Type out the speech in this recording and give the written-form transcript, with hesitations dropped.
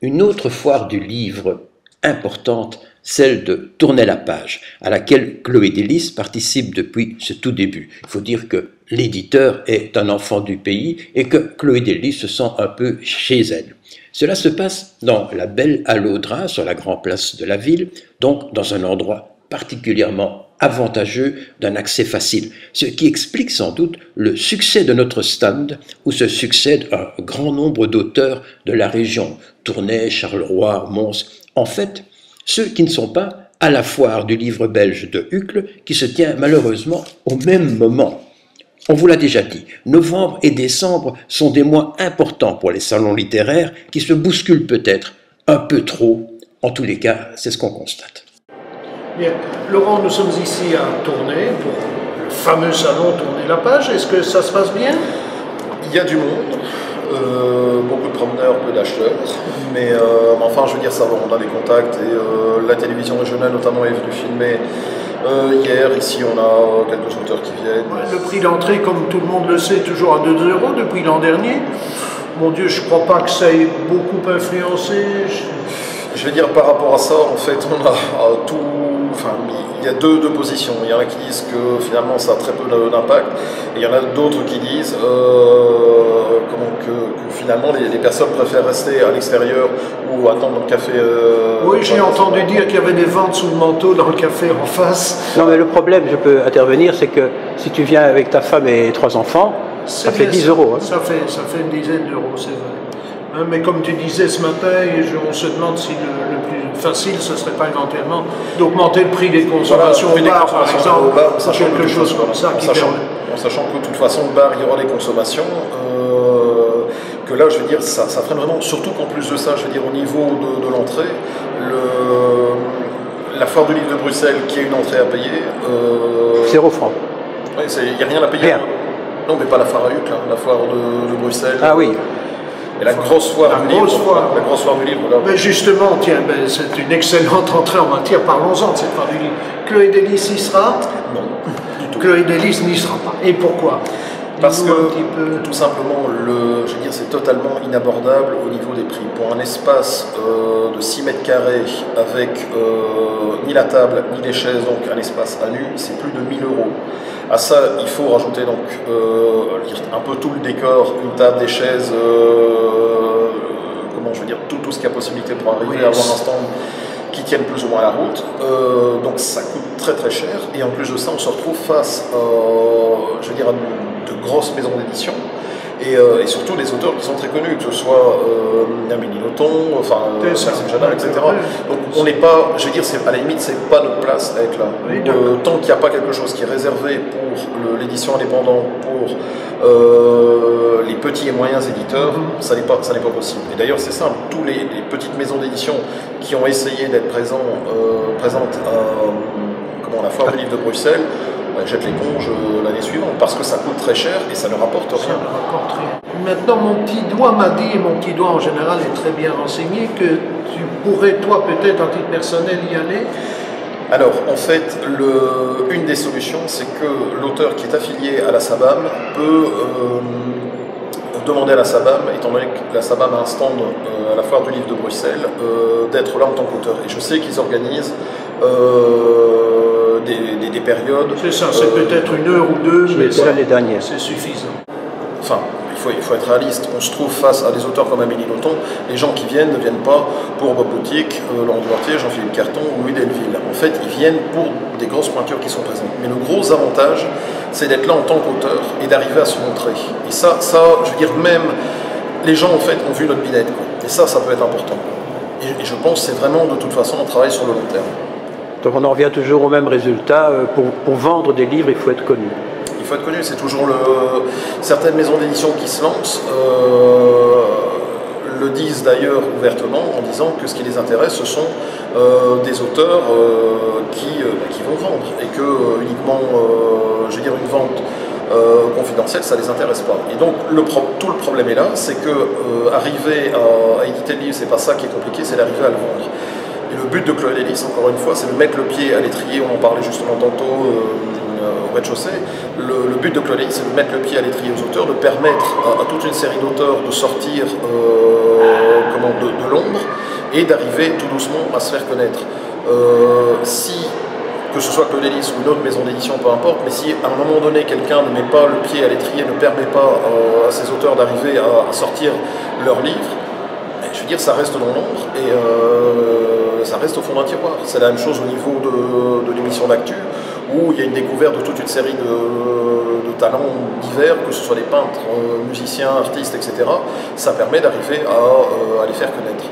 Une autre foire du livre importante, celle de Tournai-la-Page, à laquelle Chloé Délice participe depuis ce tout début. Il faut dire que l'éditeur est un enfant du pays et que Chloé Délice se sent un peu chez elle. Cela se passe dans la belle halle Audrin, sur la grande place de la ville, donc dans un endroit particulièrement avantageux d'un accès facile, ce qui explique sans doute le succès de notre stand où se succèdent un grand nombre d'auteurs de la région, Tournai, Charleroi, Mons, en fait, ceux qui ne sont pas à la foire du livre belge de Uccle qui se tient malheureusement au même moment. On vous l'a déjà dit, novembre et décembre sont des mois importants pour les salons littéraires qui se bousculent peut-être un peu trop, en tous les cas, c'est ce qu'on constate. Bien. Laurent, nous sommes ici à Tournai pour le fameux salon Tournai-la-Page. Est-ce que ça se passe bien? Il y a du monde, beaucoup de promeneurs, peu d'acheteurs, mais enfin je veux dire ça va, on a des contacts et la télévision régionale notamment est venue filmer hier. Ici on a quelques auteurs qui viennent. Ouais, le prix d'entrée, comme tout le monde le sait, est toujours à 2 € depuis l'an dernier. Mon Dieu, je ne crois pas que ça ait beaucoup influencé. Je vais dire par rapport à ça, en fait, on a tout. Enfin, il y a deux positions. Il y en a qui disent que finalement ça a très peu d'impact, et il y en a d'autres qui disent que finalement les personnes préfèrent rester à l'extérieur ou attendre le café. Oui, j'ai entendu dire qu'il y avait des ventes sous le manteau dans le café en face. Non, mais le problème, je peux intervenir, c'est que si tu viens avec ta femme et 3 enfants, ça fait 10 €. Hein. Ça fait une dizaine d'euros, c'est vrai. Mais comme tu disais ce matin, on se demande si le plus facile, ce ne serait pas éventuellement d'augmenter le prix des consommations au bar, par exemple, quelque chose comme ça. En sachant que de toute façon, le bar, il y aura des consommations, que là, je veux dire, ça freine vraiment, surtout qu'en plus de ça, je veux dire, au niveau de l'entrée, la foire du livre de Bruxelles, qui a une entrée à payer... 0 francs. Oui, il n'y a rien à payer. Rien. Non, mais pas la foire à Uccle, la foire de Bruxelles. Ah oui. Et la grosse foire du livre. La grosse foire du livre, là. Mais justement, tiens, c'est une excellente entrée en matière. Parlons-en de cette foire du livre. Chloé Délice y sera? Non, du tout. Chloé Délice n'y sera pas. Et pourquoi? Parce que, tout simplement, je veux dire, c'est totalement inabordable au niveau des prix. Pour un espace de 6 mètres carrés avec ni la table, ni les chaises, donc un espace à nu, c'est plus de 1 000 €. À ça, il faut rajouter donc un peu tout le décor, une table, des chaises, je veux dire, tout ce qu'il y a possibilité pour arriver à avoir un stand qui tienne plus ou moins la route. Donc ça coûte très très cher. Et en plus de ça, on se retrouve face, je veux dire, à de grosses maisons d'édition. Et surtout des auteurs qui sont très connus, que ce soit Amélie Nothomb, Maxime Janard, etc. Donc on n'est pas, je veux dire, à la limite, c'est pas notre place à être là. Tant qu'il n'y a pas quelque chose qui est réservé pour l'édition indépendante, pour les petits et moyens éditeurs, ça n'est pas possible. Et d'ailleurs, c'est simple, tous les petites maisons d'édition qui ont essayé d'être présentes à la foire du livre de Bruxelles, jette l'éponge l'année suivante, parce que ça coûte très cher et ça ne rapporte rien. Maintenant, mon petit doigt m'a dit, et mon petit doigt en général est très bien renseigné, que tu pourrais, toi, peut-être, en titre personnel, y aller. Alors, en fait, une des solutions, c'est que l'auteur qui est affilié à la SABAM peut demander à la SABAM, étant donné que la SABAM a un stand à la foire du livre de Bruxelles, d'être là en tant qu'auteur. Et je sais qu'ils organisent des périodes. C'est ça, c'est peut-être 1 heure ou 2, mais l'année dernière. C'est suffisant. Enfin, il faut être réaliste. On se trouve face à des auteurs comme Amélie Nothomb. Les gens qui viennent ne viennent pas pour Bob Boutique, Laurent Duartier, Jean-Philippe Carton ou Louis Delville. En fait, ils viennent pour des grosses pointures qui sont présentes. Mais le gros avantage, c'est d'être là en tant qu'auteur et d'arriver à se montrer. Et ça, je veux dire, même les gens, en fait, ont vu notre binette. Et ça peut être important. Et je pense que c'est vraiment, de toute façon, un travail sur le long terme. Donc on en revient toujours au même résultat. Pour vendre des livres, il faut être connu. Il faut être connu, c'est toujours certaines maisons d'édition qui se lancent le disent d'ailleurs ouvertement en disant que ce qui les intéresse, ce sont des auteurs qui vont vendre et que uniquement, je veux dire, une vente confidentielle, ça ne les intéresse pas. Et donc tout le problème est là, c'est que arriver à éditer le livre, c'est pas ça qui est compliqué, c'est d'arriver à le vendre. Et le but de Chloé Délice, encore une fois, c'est de mettre le pied à l'étrier, on en parlait justement tantôt au rez-de-chaussée. Le but de Chloé Délice, c'est de mettre le pied à l'étrier aux auteurs, de permettre à toute une série d'auteurs de sortir de l'ombre et d'arriver tout doucement à se faire connaître. Que ce soit Claude Delis ou une autre maison d'édition, peu importe, mais si à un moment donné quelqu'un ne met pas le pied à l'étrier, ne permet pas à ses auteurs d'arriver à sortir leurs livres, je veux dire, ça reste dans l'ombre et ça reste au fond d'un tiroir. C'est la même chose au niveau de l'émission d'actu, où il y a une découverte de toute une série de talents divers, que ce soit des peintres, musiciens, artistes, etc. Ça permet d'arriver à les faire connaître.